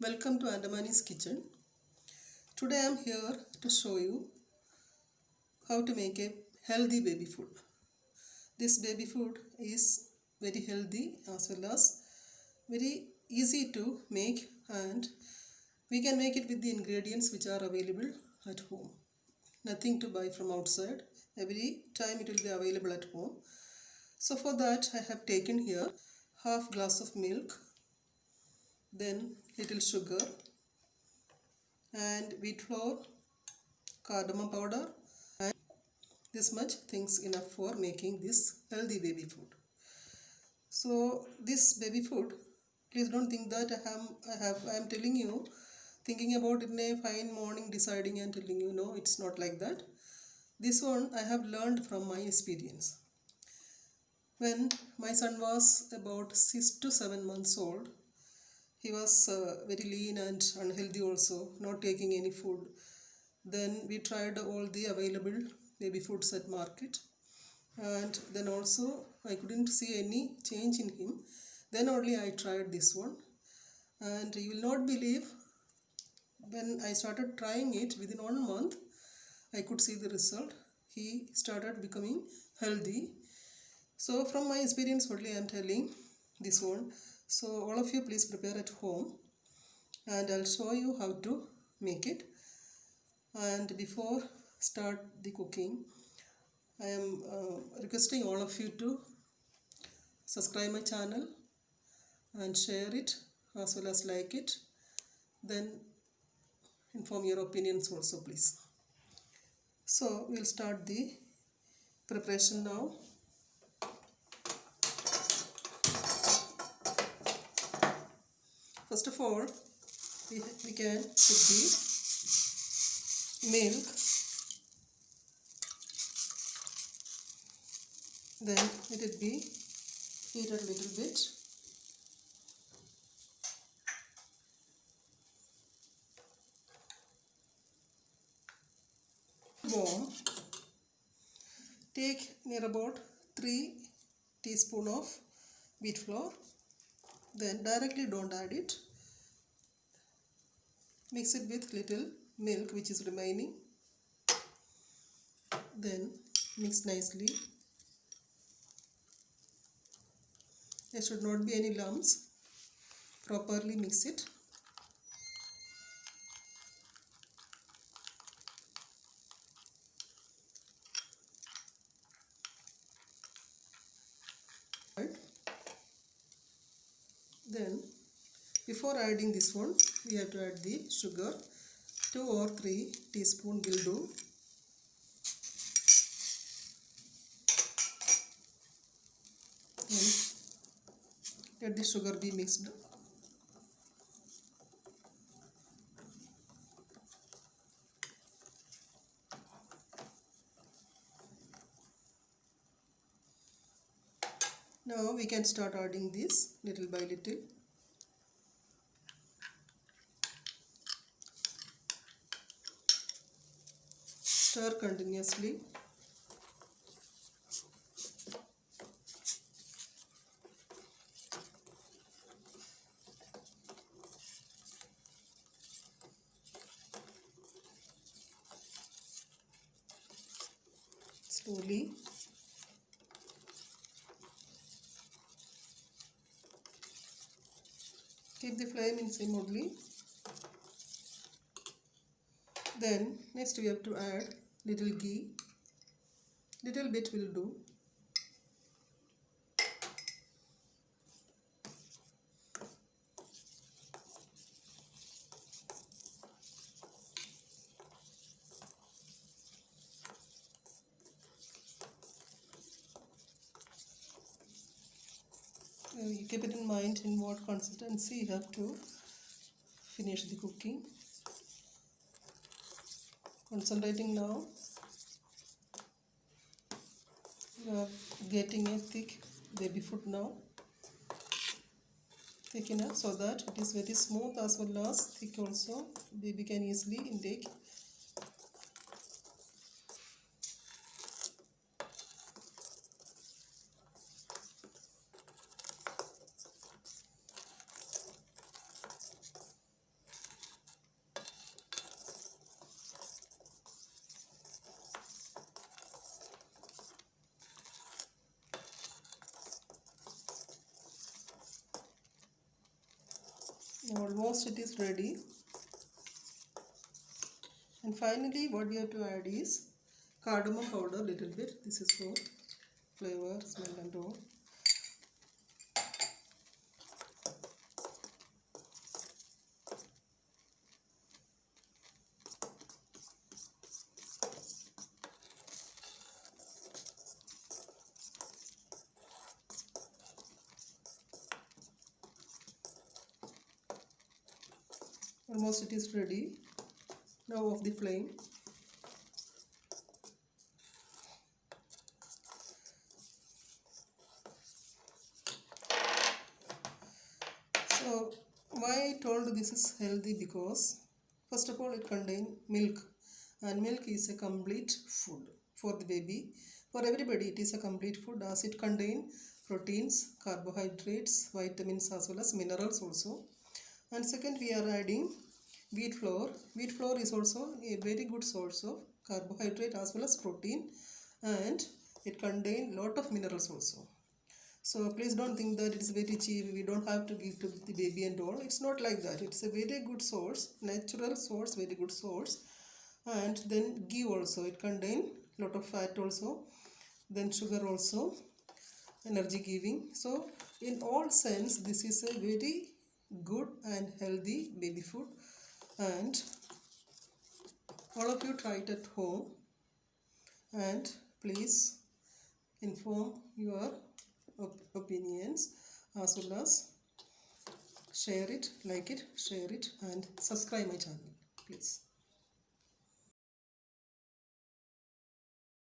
Welcome to Andamani's Kitchen. Today I am here to show you how to make a healthy baby food. This baby food is very healthy as well as very easy to make, and we can make it with the ingredients which are available at home. Nothing to buy from outside. Every time it will be available at home. So for that I have taken here half glass of milk, then little sugar and wheat flour, cardamom powder, and this much things enough for making this healthy baby food. So this baby food, please don't think that I am telling you thinking about it in a fine morning, deciding and telling you. No, it's not like that. This one I have learned from my experience. When my son was about 6 to 7 months old, he was very lean and unhealthy also, not taking any food. Then we tried all the available baby foods at market, and then also I couldn't see any change in him. Then only I tried this one, and you will not believe, when I started trying it within 1 month I could see the result. He started becoming healthy. So from my experience only I am telling this one. So all of you please prepare at home, and I'll show you how to make it. And before start the cooking, I am requesting all of you to subscribe my channel and share it as well as like it. Then inform your opinions also, please. So we'll start the preparation now. First of all, we can put the milk, then let it be heated a little bit. Warm. Take near about 3 teaspoons of wheat flour. Then directly don't add it. Mix it with little milk which is remaining. Then mix nicely. There should not be any lumps. Properly mix it. Then before adding this one, we have to add the sugar. 2 or 3 teaspoons will do. And let the sugar be mixed. Now we can start adding this little by little. Stir continuously. Slowly. Keep the flame in same only. Then next we have to add little ghee. Little bit will do. You keep it in mind in what consistency you have to finish the cooking. Concentrating now. You are getting a thick baby food now. Thick enough so that it is very smooth as well as thick also. Baby can easily intake. Almost it is ready. And finally what we have to add is cardamom powder little bit. This is for flavor, smell and all. Almost it is ready. Now off the flame. So why I told this is healthy, because first of all it contains milk, and milk is a complete food for the baby. For everybody it is a complete food, as it contains proteins, carbohydrates, vitamins as well as minerals also. And second, we are adding wheat flour. Wheat flour is also a very good source of carbohydrate as well as protein, and it contains lot of minerals also. So please don't think that it's very cheap, we don't have to give to the baby and all. It's not like that. It's a very good source, natural source, very good source. And then ghee also, it contains lot of fat also, then sugar also, energy giving. So in all sense this is a very good and healthy baby food, and all of you try it at home, and please inform your opinions, as well as share it, like it, share it, and subscribe my channel, please.